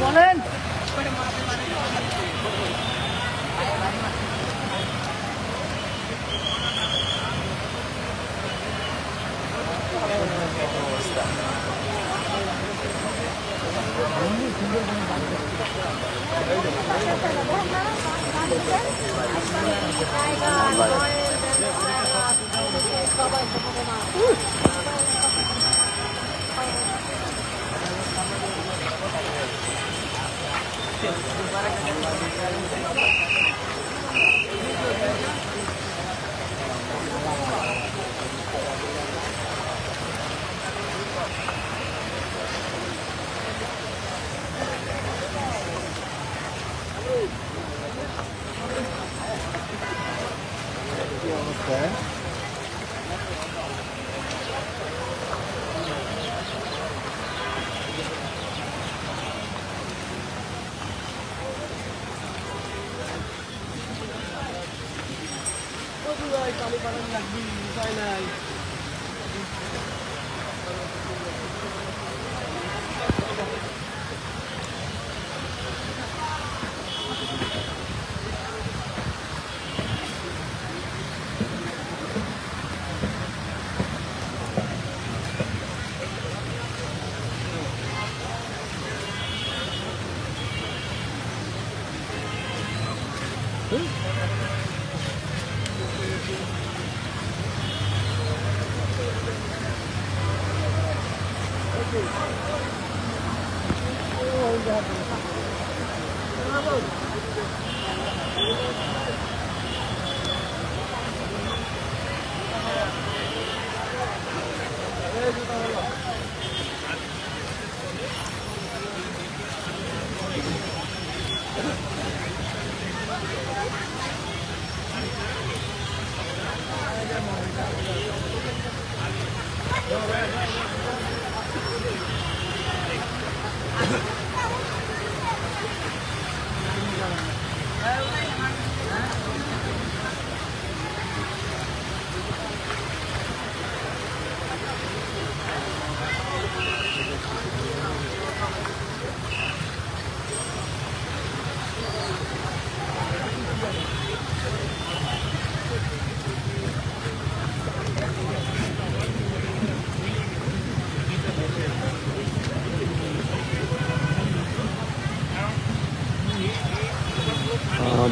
বলেন কালি পালন লাগবি উপায় নাই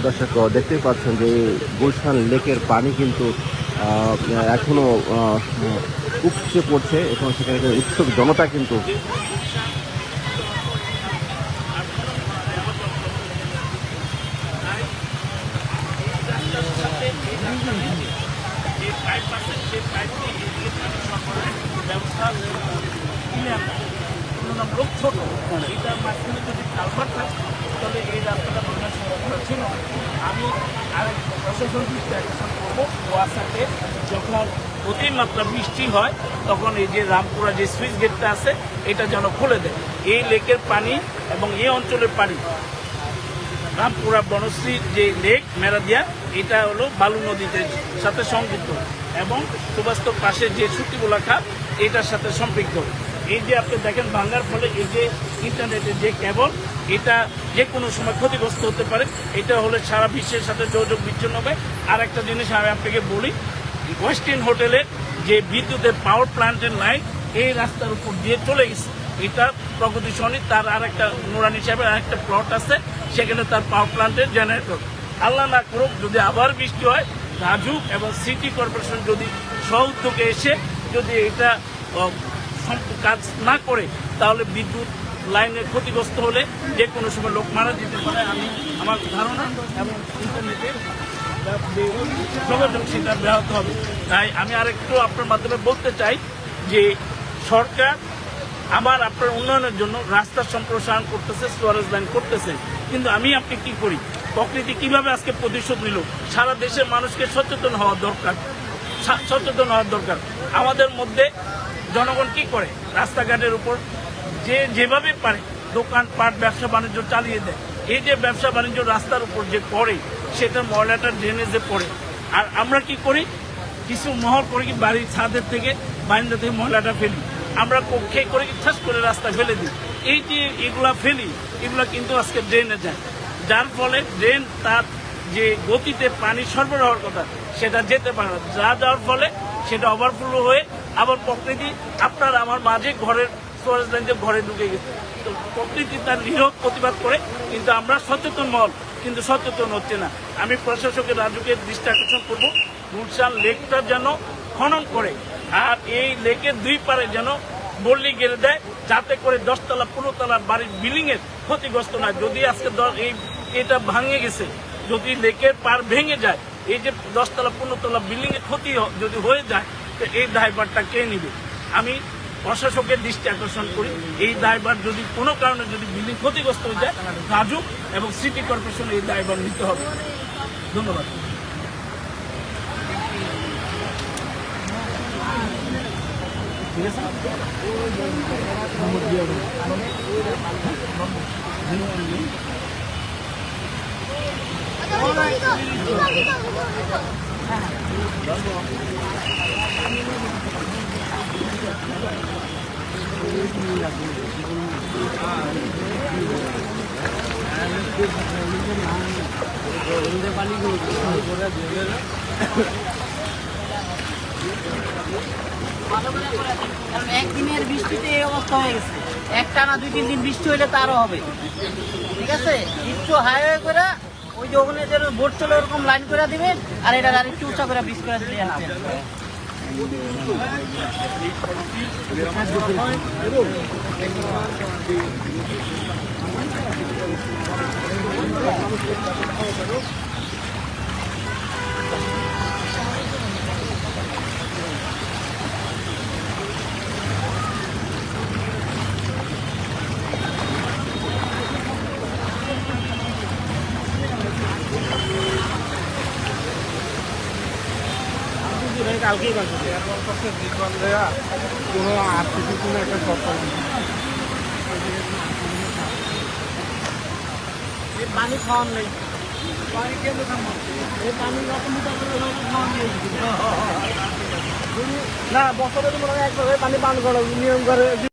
দর্শক দেখতেই পাচ্ছেন যে গুলশান লেকের পানি কিন্তু এখনো উপচে পড়ছে এবং সেখানে উৎসুক জনতা কিন্তু ছোট এটার মাঝখানে যদি কালভার্ট থাকে তাহলে এই রাস্তাটা বাংলার সম্ভাবনা ছিল। আমি আরেক প্রশাসন অ্যাকশন করবো ওয়াসাতে যখন অতিমাত্রা বৃষ্টি হয় তখন এই যে রামপুরা যে সুইচ গেটটা আছে এটা যেন খুলে দেয়। এই লেকের পানি এবং এই অঞ্চলের পানি রামপুরা বনশ্রীর যে লেক মেরাদিয়া এটা হলো বালু নদীতে সাথে সংযুক্ত এবং সুবাস্তব পাশে যে সুতিবোলা খাত এটার সাথে সম্পৃক্ত। এই যে আপনি দেখেন ভাঙার ফলে এই যে ইন্টারনেটের যে কেবল এটা যে কোনো সময় ক্ষতিগ্রস্ত হতে পারে। এটা হলে সারা বিশ্বের সাথে যোগাযোগ বিচ্ছিন্ন হবে। আর একটা জিনিস আমি আপনাকে বলি, ওয়েস্টিন হোটেলের যে বিদ্যুতের পাওয়ার প্ল্যান্টের লাইন এই রাস্তার উপর দিয়ে চলে গেছে। এটা প্রগতিশনী তার আর একটা নুরানি সাহেবের আর একটা প্লট আছে, সেখানে তার পাওয়ার প্ল্যান্টের জেনারেটর। আল্লাহ না করুক যদি আবার বৃষ্টি হয়, রাজু এবং সিটি কর্পোরেশন যদি সহযোগে এসে যদি এটা কাজ না করে তাহলে বিদ্যুৎ লাইনের ক্ষতিগ্রস্ত হলে যে কোনো সময় লোক মারা যেতে পারে আমি আমার ধারণা এবং ইন্টারনেটের যোগাযোগ সেটা ব্যাহত হবে। তাই আমি আরেকটু আপনার মাধ্যমে বলতে চাই যে সরকার আবার আপনার উন্নয়নের জন্য রাস্তার সম্প্রসারণ করতেছে, স্টোরেজ লাইন করতেছে, কিন্তু আমি আপনি কি করি? প্রকৃতি কিভাবে আজকে প্রতিশোধ নিল? সারা দেশের মানুষকে সচেতন হওয়া দরকার। আমাদের মধ্যে জনগণ কি করে? রাস্তাঘাটের উপর যেভাবে পারে দোকানপাট ব্যবসা বাণিজ্য চালিয়ে দেয়। এই যে ব্যবসা বাণিজ্য রাস্তার উপর যে পড়ে সেটা ময়লাটা ড্রেনেজে পড়ে। আর আমরা কি করি? কিছু মহল করে কি বাড়ির ছাদের থেকে বারান্দা থেকে ময়লাটা ফেলি। আমরা কক্ষে করে ইচ্ছাস করে রাস্তায় ফেলে দিই। এই যে এগুলা ফেলি, এগুলা কিন্তু আজকে ড্রেনে যায়, যার ফলে ড্রেন তার যে গতিতে পানি সরবরাহের কথা সেটা যেতে পারে না, যা যাওয়ার ফলে সেটা ওভারফ্লো হয়ে আবার প্রকৃতি আপনার আমার মাঝে ঘরের স্টোরেজ লাইন ঘরে ঢুকে গেছে। তো প্রকৃতি তার নীরব প্রতিবাদ করে, কিন্তু আমরা সচেতন মহল কিন্তু সচেতন হচ্ছে না। আমি প্রশাসকের রাজুকে দৃষ্টি আকর্ষণ করবো, গুলশান লেকটা যেন খনন করে আর এই লেকের দুই পারে যেন বল্লি গেড়ে দেয়, যাতে করে 10 তলা 15 তলা বাড়ির বিল্ডিং এর ক্ষতিগ্রস্ত না। যদি আজকে এটা ভাঙে গেছে, যদি লেকের পার ভেঙে যায়, এই যে 10 তলা 15 তলা বিল্ডিং এর ক্ষতি যদি হয়ে যায়, তো এই দায়ভারটা কে নিবে? আমি প্রশাসকের দৃষ্টি আকর্ষণ করি, এই দায়ভার যদি কোনো কারণে যদি বিল্ডিং ক্ষতিগ্রস্ত হয়ে যায়, রাজুক এবং সিটি কর্পোরেশন এই দায়ভার নিতে হবে। ধন্যবাদ। ঠিক আছে। কারণ একদিনের বৃষ্টিতে এই অবস্থা হয়ে গেছে, একটানা 2-3 দিন বৃষ্টি হইলে তারও হবে। ঠিক আছে, একটু হাইওয়ে করে ওই যে ওখানে যে বোট চলে ওরকম লাইন করে দিবে, আর এটা গাড়ি একটু উঁচা করে ব্রিজ করে দিলে না। কালকেই বাঁচবে কোনো আর্থিক কোনো একটা সরকার পানি খাওয়ার নেই, পানি না বছরে তো মনে হয় একবার পানি পান করা নিয়ম করে।